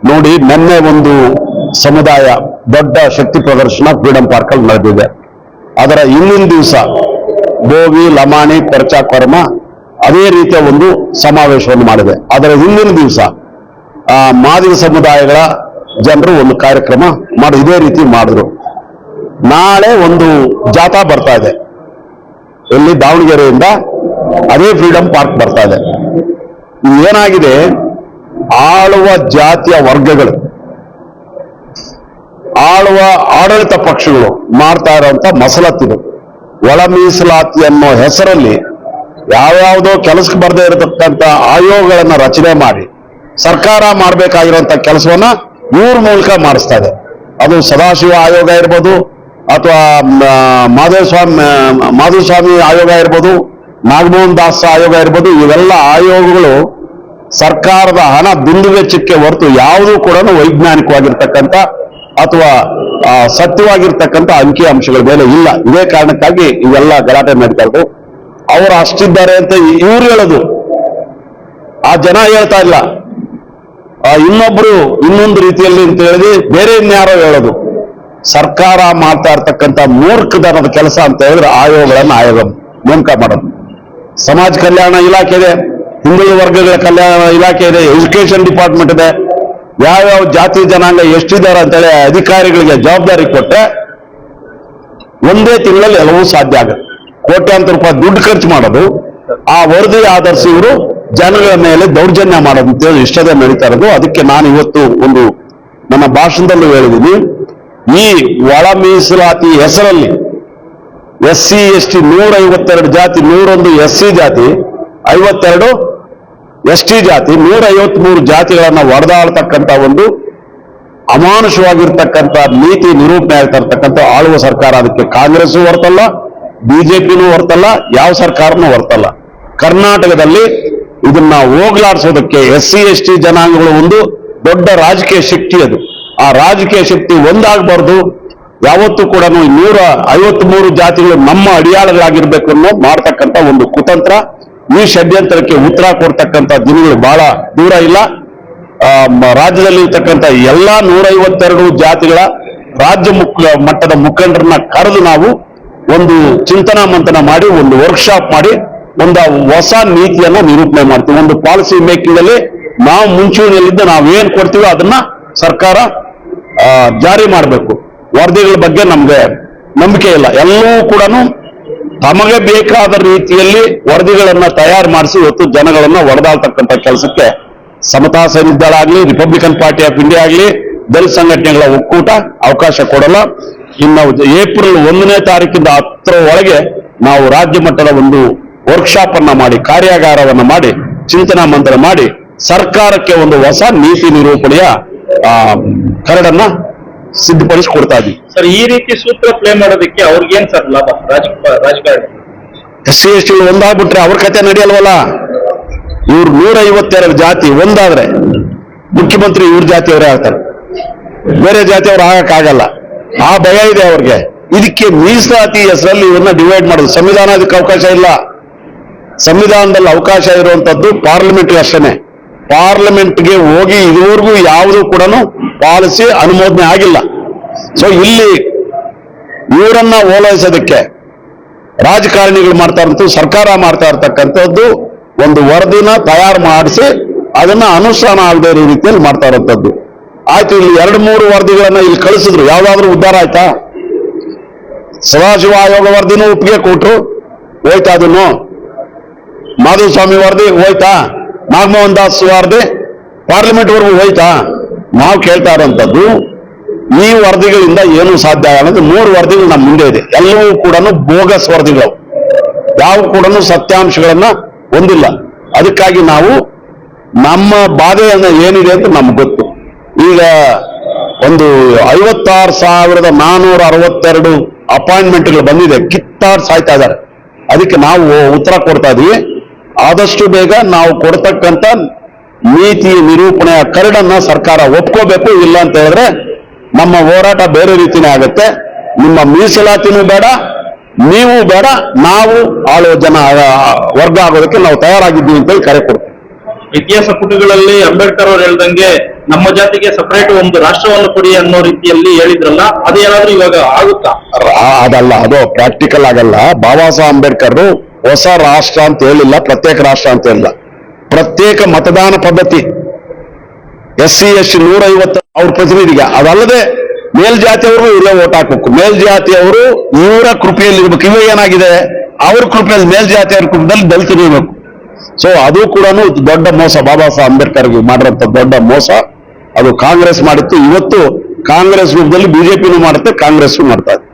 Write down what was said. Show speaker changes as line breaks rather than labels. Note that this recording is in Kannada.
ನೋಡಿ, ನಿನ್ನೆ ಒಂದು ಸಮುದಾಯ ದೊಡ್ಡ ಶಕ್ತಿ ಪ್ರದರ್ಶನ ಫ್ರೀಡಂ ಪಾರ್ಕ್ ಅಲ್ಲಿ ನಡೆದಿದೆ. ಅದರ ಹಿಂದಿನ ದಿವಸ ಬೋವಿ, ಲಮಾಣಿ, ಪರ್ಚಾಕರ್ಮ ಅದೇ ರೀತಿಯ ಒಂದು ಸಮಾವೇಶವನ್ನು ಮಾಡಿದೆ. ಅದರ ಹಿಂದಿನ ದಿವಸ ಮಾದಿಗ ಸಮುದಾಯಗಳ ಜನರು ಒಂದು ಕಾರ್ಯಕ್ರಮ ಮಾಡಿ ಇದೇ ರೀತಿ ಮಾಡಿದ್ರು. ನಾಳೆ ಒಂದು ಜಾಥಾ ಬರ್ತಾ ಇದೆ, ಇಲ್ಲಿ ದಾವಣಗೆರೆಯಿಂದ ಅದೇ ಫ್ರೀಡಂ ಪಾರ್ಕ್ ಬರ್ತಾ ಇದೆ. ಏನಾಗಿದೆ, ಆಳುವ ಜಾತಿಯ ವರ್ಗಗಳು, ಆಳುವ ಆಡಳಿತ ಪಕ್ಷಗಳು ಮಾಡ್ತಾ ಇರುವಂತ ಮಸಲತ್ತಿದು ಒಳ ಮೀಸಲಾತಿ ಅನ್ನೋ ಹೆಸರಲ್ಲಿ ಯಾವ್ಯಾವುದೋ ಕೆಲಸಕ್ಕೆ ಬರದೇ ಇರತಕ್ಕಂತ ಆಯೋಗಗಳನ್ನ ರಚನೆ ಮಾಡಿ ಸರ್ಕಾರ ಮಾಡಬೇಕಾಗಿರುವಂತ ಕೆಲಸವನ್ನ ಇವ್ರ ಮೂಲಕ ಮಾಡಿಸ್ತಾ ಇದೆ. ಅದು ಸದಾಶಿವ ಆಯೋಗ ಇರ್ಬೋದು, ಅಥವಾ ಮಾಧುಸ್ವಾಮಿ ಆಯೋಗ ಇರ್ಬೋದು, ನಾಗಮೋಹನ್ ದಾಸ್ ಆಯೋಗ ಇರ್ಬೋದು. ಇವೆಲ್ಲ ಆಯೋಗಗಳು ಸರ್ಕಾರದ ಹಣ ದುಂದು ವೆಚ್ಚಕ್ಕೆ ಹೊರತು ಯಾವುದೂ ಕೂಡ ವೈಜ್ಞಾನಿಕವಾಗಿರ್ತಕ್ಕಂಥ ಅಥವಾ ಸತ್ಯವಾಗಿರ್ತಕ್ಕಂಥ ಅಂಕಿ ಅಂಶಗಳ ಮೇಲೆ ಇಲ್ಲ. ಇದೇ ಕಾರಣಕ್ಕಾಗಿ ಇವೆಲ್ಲ ಗಲಾಟೆ ನಡೀತಾ ಇರೋದು. ಅವರು ಅಷ್ಟಿದ್ದಾರೆ ಅಂತ ಇವ್ರು ಹೇಳೋದು, ಆ ಜನ ಹೇಳ್ತಾ ಇಲ್ಲ. ಇನ್ನೊಬ್ರು ಇನ್ನೊಂದು ರೀತಿಯಲ್ಲಿ ಅಂತ ಹೇಳಿದ್ರೆ ಬೇರೆ ಇನ್ಯಾರೋ ಹೇಳೋದು. ಸರ್ಕಾರ ಮಾಡ್ತಾ ಇರ್ತಕ್ಕಂಥ ಮೂರ್ಖತನದ ಕೆಲಸ ಅಂತ ಹೇಳಿದ್ರೆ ಆಯೋಗ ನೇಮಕ ಮಾಡೋದು. ಸಮಾಜ ಕಲ್ಯಾಣ ಇಲಾಖೆ ಇದೆ, ಹಿಂದುಳಿದ ವರ್ಗಗಳ ಕಲ್ಯಾಣ ಇಲಾಖೆ ಇದೆ, ಎಜುಕೇಶನ್ ಡಿಪಾರ್ಟ್ಮೆಂಟ್ ಇದೆ. ಯಾವ್ಯಾವ ಜಾತಿ ಜನಾಂಗ ಎಷ್ಟಿದ್ದಾರೆ ಅಂತೇಳಿ ಅಧಿಕಾರಿಗಳಿಗೆ ಜವಾಬ್ದಾರಿ ಕೊಟ್ಟರೆ ಒಂದೇ ತಿಂಗಳಲ್ಲಿ ಎಲ್ಲವೂ ಸಾಧ್ಯ ಆಗುತ್ತೆ. ಕೋಟ್ಯಾಂತರ ರೂಪಾಯಿ ದುಡ್ಡು ಖರ್ಚು ಮಾಡೋದು, ಆ ವರದಿ ಆಧರಿಸಿ ಇವರು ಜನಗಳ ಮೇಲೆ ದೌರ್ಜನ್ಯ ಮಾಡೋದು ಅಂತೇಳಿ ಇಷ್ಟದೇ ನಡೀತಾ ಇರೋದು. ಅದಕ್ಕೆ ನಾನು ಇವತ್ತು ಒಂದು ನನ್ನ ಭಾಷಣದಲ್ಲೂ ಹೇಳಿದ್ದೀನಿ, ಈ ಒಳ ಮೀಸಲಾತಿ ಹೆಸರಲ್ಲಿ SC ST 152 ಜಾತಿ, 101 SC ಜಾತಿ, 52 ST ಜಾತಿ, 153 ಜಾತಿಗಳನ್ನ ಒಡೆದಾಳ್ತಕ್ಕಂಥ ಒಂದು ಅಮಾನುಷವಾಗಿರ್ತಕ್ಕಂಥ ನೀತಿ ನಿರೂಪಣೆ ಆಗ್ತಾ ಇರ್ತಕ್ಕಂಥ ಆಳುವ ಸರ್ಕಾರ. ಅದಕ್ಕೆ ಕಾಂಗ್ರೆಸ್ ಹೊರ್ತಲ್ಲ, ಬಿಜೆಪಿನೂ ಹೊರ್ತಲ್ಲ, ಯಾವ ಸರ್ಕಾರನೂ ಹೊರ್ತಲ್ಲ. ಕರ್ನಾಟಕದಲ್ಲಿ ಇದನ್ನ ಹೋಗ್ಲಾಡಿಸೋದಕ್ಕೆ SC ST ಜನಾಂಗಗಳು ಒಂದು ದೊಡ್ಡ ರಾಜಕೀಯ ಶಕ್ತಿ. ಅದು ಆ ರಾಜಕೀಯ ಶಕ್ತಿ ಒಂದಾಗಬಾರ್ದು. ಯಾವತ್ತೂ ಕೂಡ 153 ಜಾತಿಗಳು ನಮ್ಮ ಅಡಿಯಾಳುಗಳಾಗಿರ್ಬೇಕು ಅನ್ನೋ ಮಾಡ್ತಕ್ಕಂಥ ಒಂದು ಕುತಂತ್ರ. ಈ ಷಡ್ಯಂತ್ರಕ್ಕೆ ಉತ್ತರ ಕೊಡ್ತಕ್ಕಂಥ ದಿನಗಳು ಬಹಳ ದೂರ ಇಲ್ಲ. ರಾಜ್ಯದಲ್ಲಿ ಇರ್ತಕ್ಕಂಥ ಎಲ್ಲ 152 ಜಾತಿಗಳ ರಾಜ್ಯ ಮಟ್ಟದ ಮುಖಂಡರನ್ನ ಕರೆದು ನಾವು ಒಂದು ಚಿಂತನಾ ಮಂಥನ ಮಾಡಿ, ಒಂದು ವರ್ಕ್ಶಾಪ್ ಮಾಡಿ, ಒಂದು ಹೊಸ ನೀತಿಯನ್ನ ನಿರೂಪಣೆ ಮಾಡ್ತೀವಿ. ಒಂದು ಪಾಲಿಸಿ ಮೇಕಿಂಗ್ ಅಲ್ಲಿ ನಾವು ಮುಂಚೂಣಿಯಲ್ಲಿದ್ದ ನಾವೇನ್ ಕೊಡ್ತೀವೋ ಅದನ್ನ ಸರ್ಕಾರ ಜಾರಿ ಮಾಡಬೇಕು. ವರದಿಗಳ ಬಗ್ಗೆ ನಮ್ಗೆ ನಂಬಿಕೆ ಇಲ್ಲ. ಎಲ್ಲವೂ ಕೂಡ ತಮಗೆ ಬೇಕಾದ ರೀತಿಯಲ್ಲಿ ವರದಿಗಳನ್ನ ತಯಾರು ಮಾಡಿಸಿ ಇವತ್ತು ಜನಗಳನ್ನ ಒಡೆದಾಳ್ತಕ್ಕಂಥ ಕೆಲಸಕ್ಕೆ ಸಮತಾ ಸೈನಿಕ ದಳ ಆಗ್ಲಿ, ರಿಪಬ್ಲಿಕನ್ ಪಾರ್ಟಿ ಆಫ್ ಇಂಡಿಯಾ ಆಗ್ಲಿ, ದಲಿತ ಸಂಘಟನೆಗಳ ಒಕ್ಕೂಟ ಅವಕಾಶ ಕೊಡಲ್ಲ. ಇನ್ನು ಏಪ್ರಿಲ್ 1ನೇ ತಾರೀಕಿಂದ 10ರ ಒಳಗೆ ನಾವು ರಾಜ್ಯ ಮಟ್ಟದ ಒಂದು ವರ್ಕ್ಶಾಪ್ ಅನ್ನ ಮಾಡಿ, ಕಾರ್ಯಾಗಾರವನ್ನ ಮಾಡಿ, ಚಿಂತನಾ ಮಂಥನ ಮಾಡಿ ಸರ್ಕಾರಕ್ಕೆ ಒಂದು ಹೊಸ ನೀತಿ ನಿರೂಪಣೆಯ ಕರಡನ್ನ ಸಿದ್ಧಪಡಿಸಿಕೊಡ್ತಾ ಇದ್ವಿ.
ಸರ್, ಈ ರೀತಿ ಸೂತ್ರ ಪ್ಲೇ ಮಾಡೋದಕ್ಕೆ ಅವ್ರಿಗೇನ್ ಸರ್ ಲಾಭ? ರಾಜಕಾರಣ
SC ST ಒಂದಾಗ್ಬಿಟ್ರೆ ಅವ್ರ ಕತೆ ನಡೆಯಲ್ವಲ್ಲ. ಇವ್ರು 152 ಜಾತಿ ಒಂದಾದ್ರೆ ಮುಖ್ಯಮಂತ್ರಿ ಇವ್ರ ಜಾತಿಯವರೇ ಆಗ್ತಾರೆ, ಬೇರೆ ಜಾತಿಯವರು ಆಗಕ್ಕಾಗಲ್ಲ. ಆ ಭಯ ಇದೆ ಅವ್ರಿಗೆ. ಇದಕ್ಕೆ ಮೀಸಲಾತಿ ಹೆಸರಲ್ಲಿ ಇವನ್ನ ಡಿವೈಡ್ ಮಾಡೋದು. ಸಂವಿಧಾನ ಅದಕ್ಕೆ ಅವಕಾಶ ಇಲ್ಲ. ಸಂವಿಧಾನದಲ್ಲಿ ಅವಕಾಶ ಇರುವಂತದ್ದು ಪಾರ್ಲಿಮೆಂಟ್ಗೆ ಅಷ್ಟೇನೆ. ಪಾರ್ಲಿಮೆಂಟ್ಗೆ ಹೋಗಿ ಇದುವರೆಗೂ ಯಾವುದೂ ಕೂಡ ಪಾಲಿಸಿ ಅನುಮೋದನೆ ಆಗಿಲ್ಲ. ಸೊ ಇಲ್ಲಿ ಇವರನ್ನ ಓಲೈಸೋದಕ್ಕೆ ರಾಜಕಾರಣಿಗಳು ಮಾಡ್ತಾ ಇರ್ತದ್ದು, ಸರ್ಕಾರ ಮಾಡ್ತಾ ಇರ್ತಕ್ಕಂಥದ್ದು ಒಂದು ವರದಿನ ತಯಾರು ಮಾಡಿಸಿ ಅದನ್ನ ಅನುಷ್ಠಾನ ಆಗದೇ ಇರೋ ರೀತಿಯಲ್ಲಿ ಮಾಡ್ತಾ ಇರೋಂಥದ್ದು. ಆಯ್ತು, ಇಲ್ಲಿ 2-3 ವರದಿಗಳನ್ನ ಇಲ್ಲಿ ಕಳಿಸಿದ್ರು, ಯಾವ್ದಾದ್ರು ಉದ್ಧಾರ ಆಯ್ತಾ? ಸದಾಶಿವ ಆಯೋಗ ವರದಿನೂ ಒಪ್ಪಿಗೆ ಕೊಟ್ರು, ಹೋಯ್ತಾ? ಅದನ್ನು ಮಾಧುಸ್ವಾಮಿ ವರದಿ ಹೋಯ್ತಾ? ನಾಗಮೋಹನ್ ದಾಸ್ ವರದಿ ಪಾರ್ಲಿಮೆಂಟ್ ವರೆಗೂ ಹೋಯ್ತಾ? ನಾವು ಕೇಳ್ತಾ ಇರೋಂಥದ್ದು, ಈ ವರದಿಗಳಿಂದ ಏನು ಸಾಧ್ಯ ಆಗಲ್ಲ. 3 ವರದಿಗಳು ನಮ್ಮ ಮುಂದೆ ಇದೆ. ಎಲ್ಲವೂ ಕೂಡ ಬೋಗಸ್ ವರದಿಗಳು, ಯಾವ ಕೂಡ ಸತ್ಯಾಂಶಗಳನ್ನ ಹೊಂದಿಲ್ಲ. ಅದಕ್ಕಾಗಿ ನಾವು ನಮ್ಮ ಬಾಧೆಯನ್ನ ಏನಿದೆ ಅಂತ ನಮ್ಗೆ ಗೊತ್ತು. ಈಗ ಒಂದು 56,462 ಅಪಾಯಿಂಟ್ಮೆಂಟ್ಗಳು ಬಂದಿದೆ, ಸಾಯ್ತಾ ಇದ್ದಾರೆ. ಅದಕ್ಕೆ ನಾವು ಉತ್ತರ ಕೊಡ್ತಾ ಇದೀವಿ. ಆದಷ್ಟು ಬೇಗ ನಾವು ಕೊಡ್ತಕ್ಕಂಥ ನೀತಿ ನಿರೂಪಣೆಯ ಕರಡನ್ನ ಸರ್ಕಾರ ಒಪ್ಕೋಬೇಕು. ಇಲ್ಲ ಅಂತ ಹೇಳಿದ್ರೆ ನಮ್ಮ ಹೋರಾಟ ಬೇರೆ ರೀತಿನೇ ಆಗುತ್ತೆ. ನಿಮ್ಮ ಮೀಸಲಾತಿನೂ ಬೇಡ, ನೀವು ಬೇಡ, ನಾವು ಆಳುವ ಜನ ವರ್ಗ ಆಗೋದಕ್ಕೆ ನಾವು ತಯಾರಾಗಿದ್ದೀವಿ ಅಂತ ಕರೆ ಕೊಡ್ತೀವಿ.
ಇತಿಹಾಸ ಪುಟಗಳಲ್ಲಿ ಅಂಬೇಡ್ಕರ್ ಅವರು ಹೇಳ್ದಂಗೆ ನಮ್ಮ ಜಾತಿಗೆ ಸಪರೇಟ್ ಒಂದು ರಾಷ್ಟ್ರವನ್ನು ಕೊಡಿ ಅನ್ನೋ ರೀತಿಯಲ್ಲಿ ಹೇಳಿದ್ರಲ್ಲ, ಅದೇನಾದ್ರೂ ಇವಾಗ ಆಗುತ್ತಾ?
ಅದಲ್ಲ, ಅದು ಪ್ರಾಕ್ಟಿಕಲ್ ಆಗಲ್ಲ. ಬಾಬಾ ಸಾಹೇಬ್ ಅಂಬೇಡ್ಕರ್ ಹೊಸ ರಾಷ್ಟ್ರ ಅಂತ ಹೇಳಿಲ್ಲ, ಪ್ರತ್ಯೇಕ ರಾಷ್ಟ್ರ ಅಂತ ಹೇಳಿಲ್ಲ. ಪ್ರತ್ಯೇಕ ಮತದಾನ ಪದ್ಧತಿ SC ST 150 ಅವ್ರ ಪ್ರತಿನಿಧಿಗೆ, ಅದಲ್ಲದೆ ಮೇಲ್ಜಾತಿಯವರು ಇವರೇ ಓಟ್ ಹಾಕಬೇಕು. ಮೇಲ್ಜಾತಿಯವರು ಇವರ ಕೃಪೆಯಲ್ಲಿ ಇರ್ಬೇಕು. ಇವಾಗ ಏನಾಗಿದೆ, ಅವ್ರ ಕೃಪೆಯಲ್ಲಿ ಮೇಲ್ಜಾತಿಯವರ ಕೃಪೆಯಲ್ಲಿ ದಲಿತರು ಇರಬೇಕು. ಸೊ ಅದು ಕೂಡ ದೊಡ್ಡ ಮೋಸ, ಬಾಬಾ ಸಾಹೇಬ್ ಅಂಬೇಡ್ಕರ್ಗೆ ಮಾಡಿರೋಂಥ ದೊಡ್ಡ ಮೋಸ. ಅದು ಕಾಂಗ್ರೆಸ್ ಮಾಡಿತ್ತು. ಇವತ್ತು ಕಾಂಗ್ರೆಸ್ ರೂಪದಲ್ಲಿ ಬಿಜೆಪಿನೂ ಮಾಡುತ್ತೆ, ಕಾಂಗ್ರೆಸ್ ಮಾಡ್ತಾ ಇದೆ.